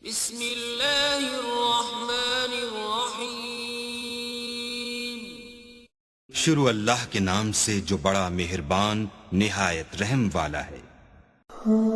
بسم اللہ الرحمن الرحیم۔ شروع اللہ کے نام سے جو بڑا مہربان نہایت رحم والا ہے۔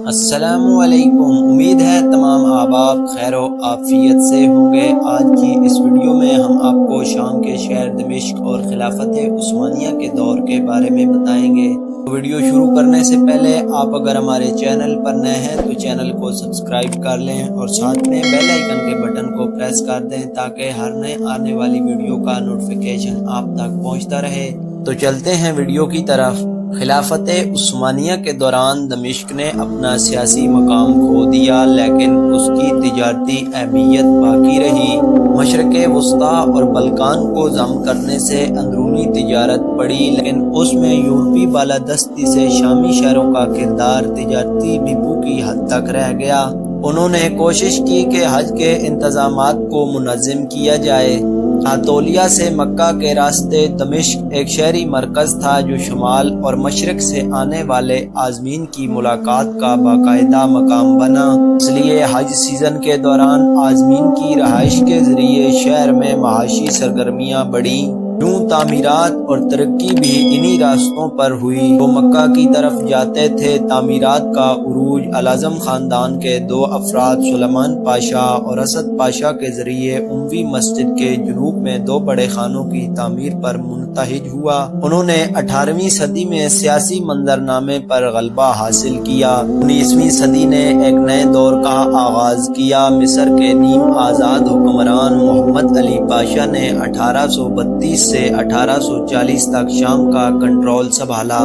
السلام علیکم، امید ہے تمام احباب خیر و عافیت سے ہوں گے۔ آج کی اس ویڈیو میں ہم آپ کو شام کے شہر دمشق اور خلافت عثمانیہ کے دور کے بارے میں بتائیں گے۔ ویڈیو شروع کرنے سے پہلے آپ اگر ہمارے چینل پر نئے ہیں تو چینل کو سبسکرائب کر لیں اور ساتھ میں بیل آئیکن کے بٹن کو پریس کر دیں تاکہ ہر نئے آنے والی ویڈیو کا نوٹیفیکیشن آپ تک پہنچتا رہے۔ تو چلتے ہیں ویڈیو کی طرف۔ خلافت عثمانیہ کے دوران دمشق نے اپنا سیاسی مقام کھو دیا، لیکن اس کی تجارتی اہمیت باقی رہی۔ مشرق وسطیٰ اور بلکان کو ضم کرنے سے اندرونی تجارت بڑھی، لیکن اس میں یورپی بالادستی سے شامی شہروں کا کردار تجارتی ڈپو کی حد تک رہ گیا۔ انہوں نے کوشش کی کہ حج کے انتظامات کو منظم کیا جائے۔ اناطولیہ سے مکہ کے راستے دمشق ایک شہری مرکز تھا جو شمال اور مشرق سے آنے والے عازمین کی ملاقات کا باقاعدہ مقام بنا۔ اس لیے حج سیزن کے دوران عازمین کی رہائش کے ذریعے شہر میں معاشی سرگرمیاں بڑھیں۔ یوں تعمیرات اور ترقی بھی انہی راستوں پر ہوئی۔ وہ مکہ کی طرف جاتے تھے۔ تعمیرات کا عروج الاعظم خاندان کے دو افراد سلیمان پاشا اور اسد پاشا کے ذریعے اموی مسجد کے جنوب میں دو بڑے خانوں کی تعمیر پر منتہج ہوا۔ انہوں نے 18ویں صدی میں سیاسی منظرنامے پر غلبہ حاصل کیا۔ 19ویں صدی نے ایک نئے دور کا آغاز کیا۔ مصر کے نیم آزاد حکمران محمد علی پاشا نے 1832 سے 1840 تک شام کا کنٹرول سنبھالا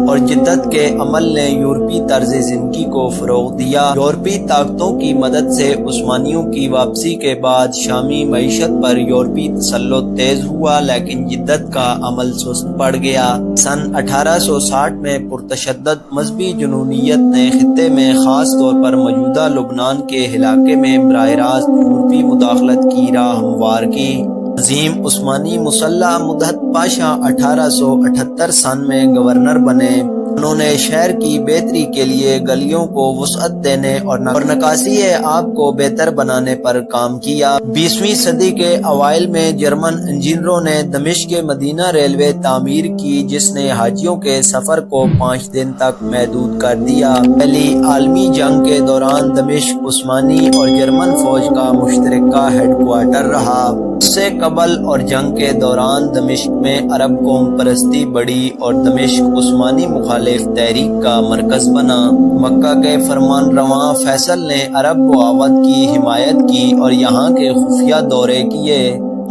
اور جدت کے عمل نے یورپی طرز زندگی کو فروغ دیا۔ یورپی طاقتوں کی مدد سے عثمانیوں کی واپسی کے بعد شامی معیشت پر یورپی تسلط تیز ہوا، لیکن جدت کا عمل سست پڑ گیا۔ سن 1860 میں پرتشدد مذہبی جنونیت نے خطے میں خاص طور پر موجودہ لبنان کے علاقے میں براہ راست یورپی مداخلت کی راہ ہموار کی۔ عظیم عثمانی مسلح مدحت پاشا 1878 سن میں گورنر بنے۔ انہوں نے شہر کی بہتری کے لیے گلیوں کو وسعت دینے اور نکاسی آب کو بہتر بنانے پر کام کیا۔ 20ویں صدی کے اوائل میں جرمن انجینئروں نے دمشق مدینہ ریلوے تعمیر کی، جس نے حاجیوں کے سفر کو 5 دن تک محدود کر دیا۔ پہلی عالمی جنگ کے دوران دمشق عثمانی اور جرمن فوج کا مشترکہ ہیڈ کوارٹر رہا۔ اس سے قبل اور جنگ کے دوران دمشق میں عرب قوم پرستی بڑھی اور دمشق عثمانی مخالف تحریک کا مرکز بنا۔ مکہ کے فرمان رواں فیصل نے عرب بغاوت کی حمایت کی اور یہاں کے خفیہ دورے کیے۔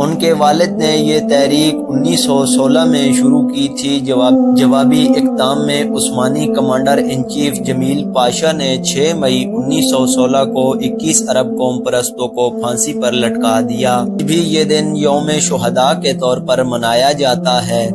ان کے والد نے یہ تحریک 1916 میں شروع کی تھی۔ جوابی اقدام میں عثمانی کمانڈر ان چیف جمیل پاشا نے 6 مئی 1916 کو 21 عرب قوم پرستوں کو پھانسی پر لٹکا دیا۔ بھی یہ دن یوم شہداء کے طور پر منایا جاتا ہے۔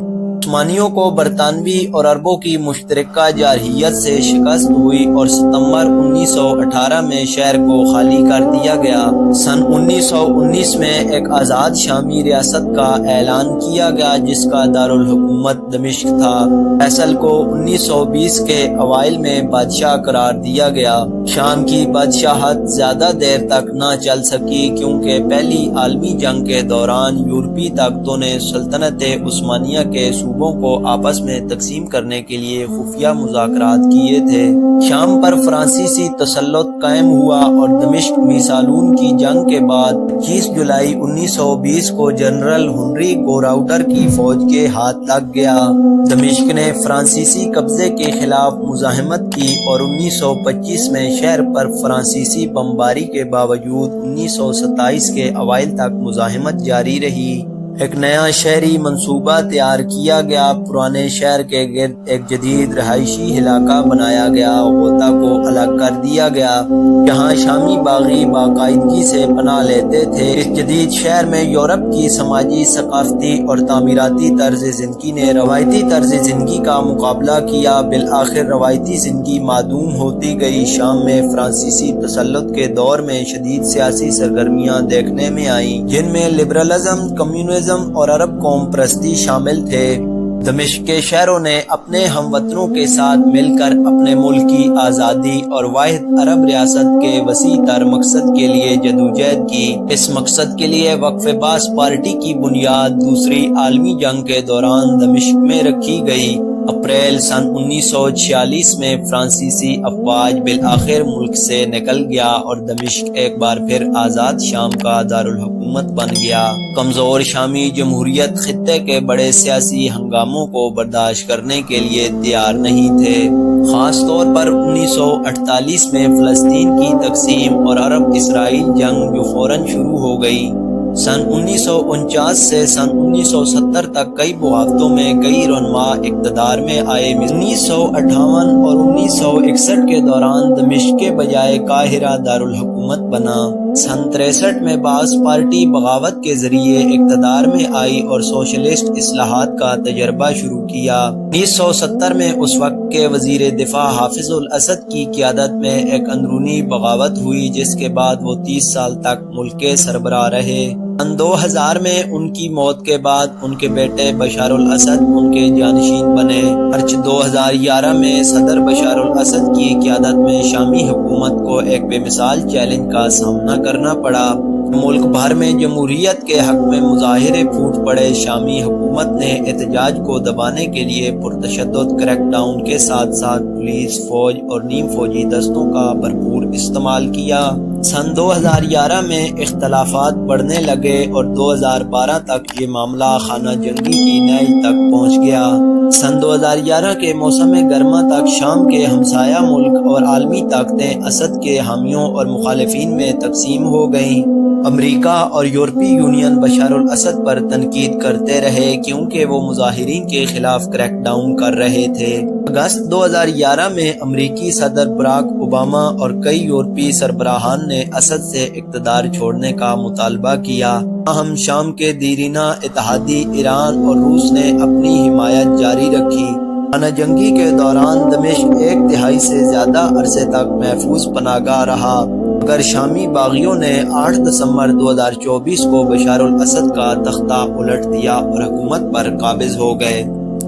عثمانیوں کو برطانوی اور عربوں کی مشترکہ جارحیت سے شکست ہوئی اور ستمبر 1918 میں شہر کو خالی کر دیا گیا۔ سن 1919 میں ایک آزاد شامی ریاست کا اعلان کیا گیا جس کا دارالحکومت دمشق تھا۔ فیصل کو 1920 کے اوائل میں بادشاہ قرار دیا گیا۔ شام کی بادشاہت زیادہ دیر تک نہ چل سکی کیونکہ پہلی عالمی جنگ کے دوران یورپی طاقتوں نے سلطنت عثمانیہ کے صوبوں کو آپس میں تقسیم کرنے کے لیے خفیہ مذاکرات کیے تھے۔ شام پر فرانسیسی تسلط قائم ہوا اور دمشق میسالون کی جنگ کے بعد 21 جولائی 1920 کو جنرل ہنری گوراؤڈر کی فوج کے ہاتھ لگ گیا۔ دمشق نے فرانسیسی قبضے کے خلاف مزاحمت کی اور 1925 میں شہر پر فرانسیسی بمباری کے باوجود 1927 کے اوائل تک مزاحمت جاری رہی۔ ایک نیا شہری منصوبہ تیار کیا گیا۔ پرانے شہر کے گرد ایک جدید رہائشی علاقہ بنایا گیا۔ غوطہ کو الگ کر دیا گیا جہاں شامی باغی باقاعدگی سے پناہ لیتے تھے۔ اس جدید شہر میں یورپ کی سماجی، ثقافتی اور تعمیراتی طرز زندگی نے روایتی طرز زندگی کا مقابلہ کیا۔ بالآخر روایتی زندگی معدوم ہوتی گئی۔ شام میں فرانسیسی تسلط کے دور میں شدید سیاسی سرگرمیاں دیکھنے میں آئیں، جن میں لبرلزم، کمیونزم اور عرب قوم پرستی شامل تھے۔ دمشق کے شہروں نے اپنے ہم وطنوں کے ساتھ مل کر اپنے ملک کی آزادی اور واحد عرب ریاست کے وسیع تر مقصد کے لیے جدوجہد کی۔ اس مقصد کے لیے وقف باس پارٹی کی بنیاد دوسری عالمی جنگ کے دوران دمشق میں رکھی گئی۔ اپریل سن 1946 میں فرانسیسی افواج بالآخر ملک سے نکل گیا اور دمشق ایک بار پھر آزاد شام کا دارالحکومت بن گیا۔ کمزور شامی جمہوریت خطے کے بڑے سیاسی ہنگاموں کو برداشت کرنے کے لیے تیار نہیں تھے، خاص طور پر 1948 میں فلسطین کی تقسیم اور عرب اسرائیل جنگ جو فوراً شروع ہو گئی۔ سن 1949 سے سن 1970 تک کئی بغاوتوں میں کئی رہنما اقتدار میں آئے۔ 1958 اور 1961 کے دوران دمشق کے بجائے قاہرہ دارالحکومت بنا۔ سن 63 میں باس پارٹی بغاوت کے ذریعے اقتدار میں آئی اور سوشلسٹ اصلاحات کا تجربہ شروع کیا۔ 1970 میں اس وقت کے وزیر دفاع حافظ الاسد کی قیادت میں ایک اندرونی بغاوت ہوئی جس کے بعد وہ 30 سال تک ملک کے سربراہ رہے۔ سن 2000 میں ان کی موت کے بعد ان کے بیٹے بشار الاسد ان کے جانشین بنے۔ مارچ 2011 میں صدر بشار الاسد کی قیادت میں شامی حکومت کو ایک بے مثال چیلنج کا سامنا کرنا پڑا۔ ملک بھر میں جمہوریت کے حق میں مظاہرے پھوٹ پڑے۔ شامی حکومت نے احتجاج کو دبانے کے لیے پرتشدد کریک ڈاؤن کے ساتھ ساتھ پولیس، فوج اور نیم فوجی دستوں کا بھرپور استعمال کیا۔ سن 2011 میں اختلافات بڑھنے لگے اور 2012 تک یہ معاملہ خانہ جنگی کی نہج تک پہنچ گیا۔ سن 2011 کے موسم گرما تک شام کے ہمسایہ ملک اور عالمی طاقتیں اسد کے حامیوں اور مخالفین میں تقسیم ہو گئیں۔ امریکہ اور یورپی یونین بشار الاسد پر تنقید کرتے رہے کیونکہ وہ مظاہرین کے خلاف کریک ڈاؤن کر رہے تھے۔ اگست 2011 میں امریکی صدر براک اوباما اور کئی یورپی سربراہان نے اسد سے اقتدار چھوڑنے کا مطالبہ کیا۔ تاہم شام کے دیرینہ اتحادی ایران اور روس نے اپنی حمایت جاری رکھی۔ خانہ جنگی کے دوران دمشق 1 دہائی سے زیادہ عرصے تک محفوظ پناہ گاہ رہا، مگر شامی باغیوں نے 8 دسمبر 2024 کو بشار الاسد کا تختہ الٹ دیا اور حکومت پر قابض ہو گئے۔